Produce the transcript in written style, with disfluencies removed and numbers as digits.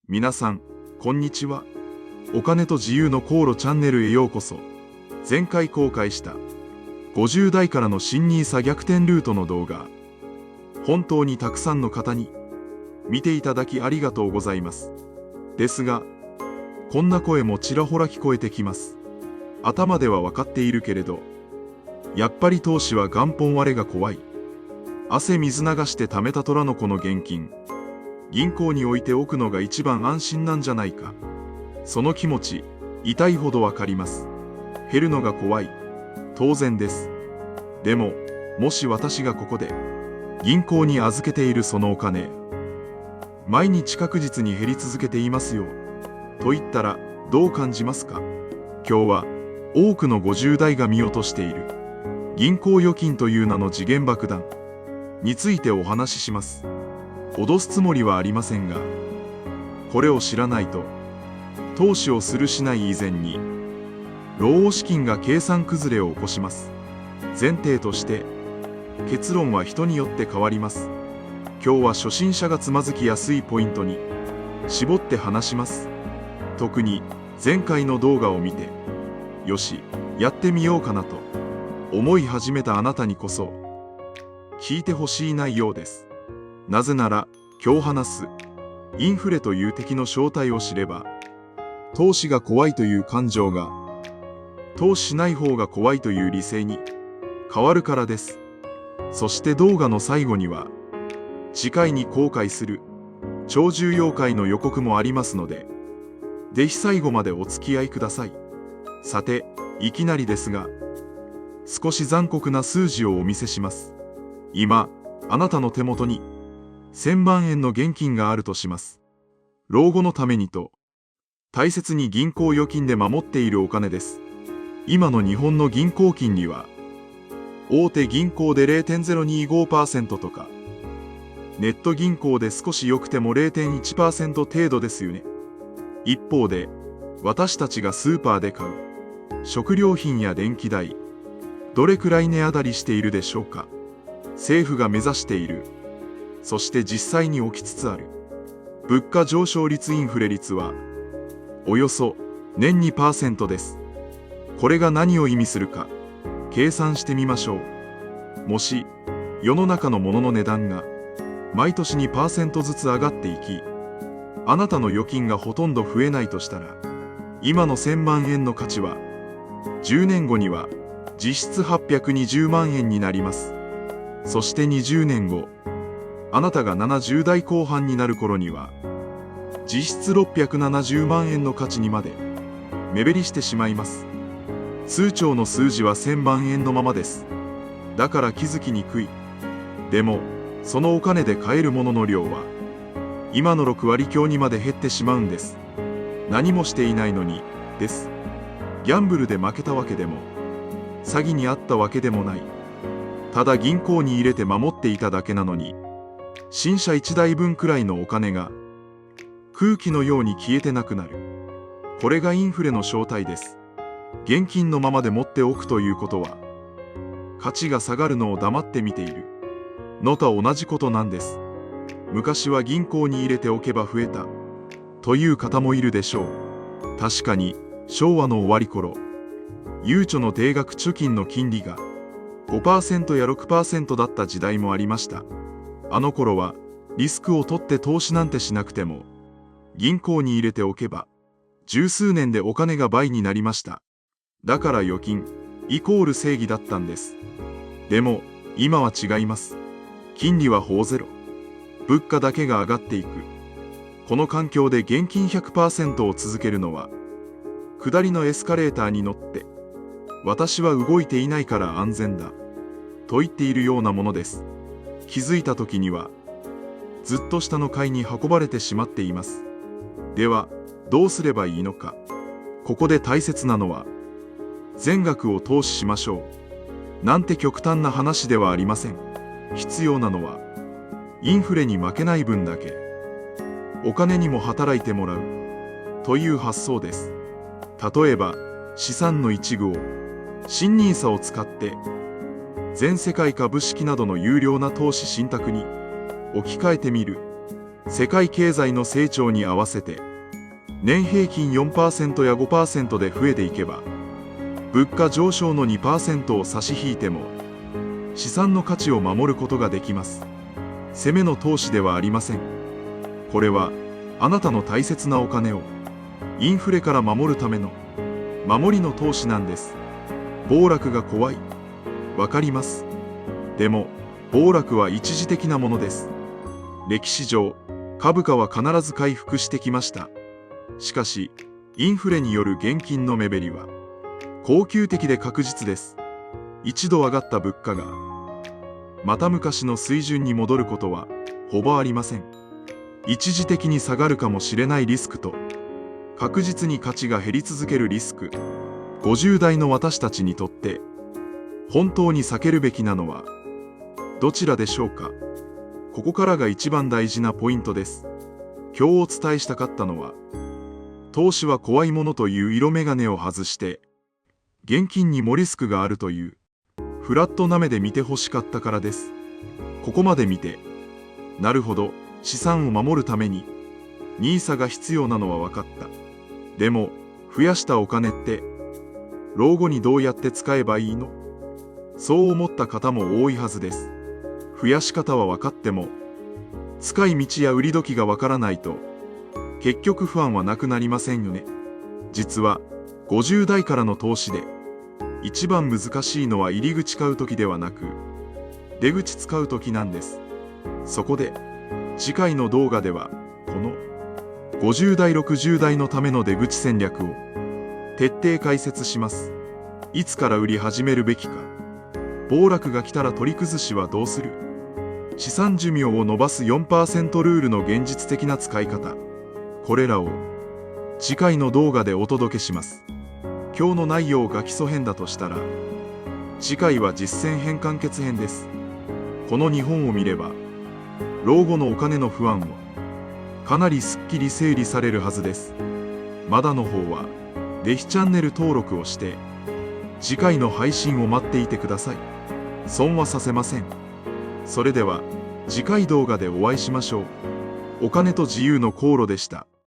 皆さん、こんにちは。お金と自由の航路チャンネルへようこそ。前回公開した50代からの新NISA逆転ルートの動画、本当にたくさんの方に見ていただきありがとうございます。ですが、こんな声もちらほら聞こえてきます。頭では分かっているけれど、やっぱり投資は元本割れが怖い。汗水流して貯めた虎の子の現金、銀行に置いておくのが一番安心なんじゃないか。その気持ち、痛いほどわかります。減るのが怖い。当然です。でも、もし私がここで、銀行に預けているそのお金、毎日確実に減り続けていますよ。と言ったら、どう感じますか？今日は、多くの50代が見落としている、銀行預金という名の時限爆弾についてお話しします。脅すつもりはありませんが、これを知らないと、投資をするしない以前に、老後資金が計算崩れを起こします。前提として、結論は人によって変わります。今日は初心者がつまずきやすいポイントに、絞って話します。特に、前回の動画を見て、よし、やってみようかなと、思い始めたあなたにこそ、聞いてほしい内容です。なぜなら、今日話す、インフレという敵の正体を知れば、投資が怖いという感情が、投資しない方が怖いという理性に変わるからです。そして動画の最後には、次回に公開する超重要回の予告もありますので、ぜひ最後までお付き合いください。さて、いきなりですが、少し残酷な数字をお見せします。今、あなたの手元に、1000万円の現金があるとします。老後のためにと、大切に銀行預金で守っているお金です。今の日本の銀行金利は、大手銀行で 0.025% とか、ネット銀行で少し良くても 0.1% 程度ですよね。一方で、私たちがスーパーで買う、食料品や電気代、どれくらい値上がりしているでしょうか。政府が目指している、そして実際に起きつつある物価上昇率インフレ率はおよそ年 2% です。これが何を意味するか計算してみましょう。もし世の中のものの値段が毎年 2% ずつ上がっていき、あなたの預金がほとんど増えないとしたら、今の1000万円の価値は10年後には実質820万円になります。そして20年後、あなたが70代後半になる頃には、実質670万円の価値にまで目減りしてしまいます。通帳の数字は1000万円のままです。だから気づきにくい。でも、そのお金で買えるものの量は、今の6割強にまで減ってしまうんです。何もしていないのに、です。ギャンブルで負けたわけでも、詐欺にあったわけでもない。ただ銀行に入れて守っていただけなのに、新車1台分くらいのお金が空気のように消えてなくなる。これがインフレの正体です。現金のままで持っておくということは、価値が下がるのを黙って見ているのと同じことなんです。昔は銀行に入れておけば増えたという方もいるでしょう。確かに昭和の終わり頃、ゆうちょの定額貯金の金利が 5% や 6% だった時代もありました。あの頃はリスクを取って投資なんてしなくても銀行に入れておけば十数年でお金が倍になりました。だから預金イコール正義だったんです。でも今は違います。金利は法ゼロ。物価だけが上がっていく。この環境で現金 100% を続けるのは下りのエスカレーターに乗って私は動いていないから安全だと言っているようなものです。気づいた時にはずっと下の階に運ばれてしまっています。ではどうすればいいのか。ここで大切なのは全額を投資しましょうなんて極端な話ではありません。必要なのはインフレに負けない分だけお金にも働いてもらうという発想です。例えば資産の一部を新NISAを使って全世界株式などの有料な投資信託に置き換えてみる世界経済の成長に合わせて年平均 4% や 5% で増えていけば、物価上昇の 2% を差し引いても資産の価値を守ることができます。攻めの投資ではありません。これはあなたの大切なお金をインフレから守るための守りの投資なんです。暴落が怖い。わかります。でも暴落は一時的なものです。歴史上株価は必ず回復してきました。しかしインフレによる現金の目減りは恒久的で確実です。一度上がった物価がまた昔の水準に戻ることはほぼありません。一時的に下がるかもしれないリスクと確実に価値が減り続けるリスク。50代の私たちにとって本当に避けるべきなのはどちらでしょうか。ここからが一番大事なポイントです。今日お伝えしたかったのは、投資は怖いものという色眼鏡を外して現金にもリスクがあるというフラットな目で見てほしかったからです。ここまで見て、なるほど、資産を守るためにNISAが必要なのは分かった。でも増やしたお金って老後にどうやって使えばいいの？そう思った方も多いはずです。増やし方は分かっても使い道や売り時が分からないと結局不安はなくなりませんよね。実は50代からの投資で一番難しいのは入り口買う時ではなく出口使う時なんです。そこで次回の動画ではこの50代60代のための出口戦略を徹底解説します。いつから売り始めるべきか、暴落が来たら取り崩しはどうする、資産寿命を伸ばす 4% ルールの現実的な使い方、これらを次回の動画でお届けします。今日の内容が基礎編だとしたら次回は実践編完結編です。この2本を見れば老後のお金の不安をかなりすっきり整理されるはずです。まだの方はぜひチャンネル登録をして次回の配信を待っていてください。損はさせません。それでは次回動画でお会いしましょう。お金と自由の航路でした。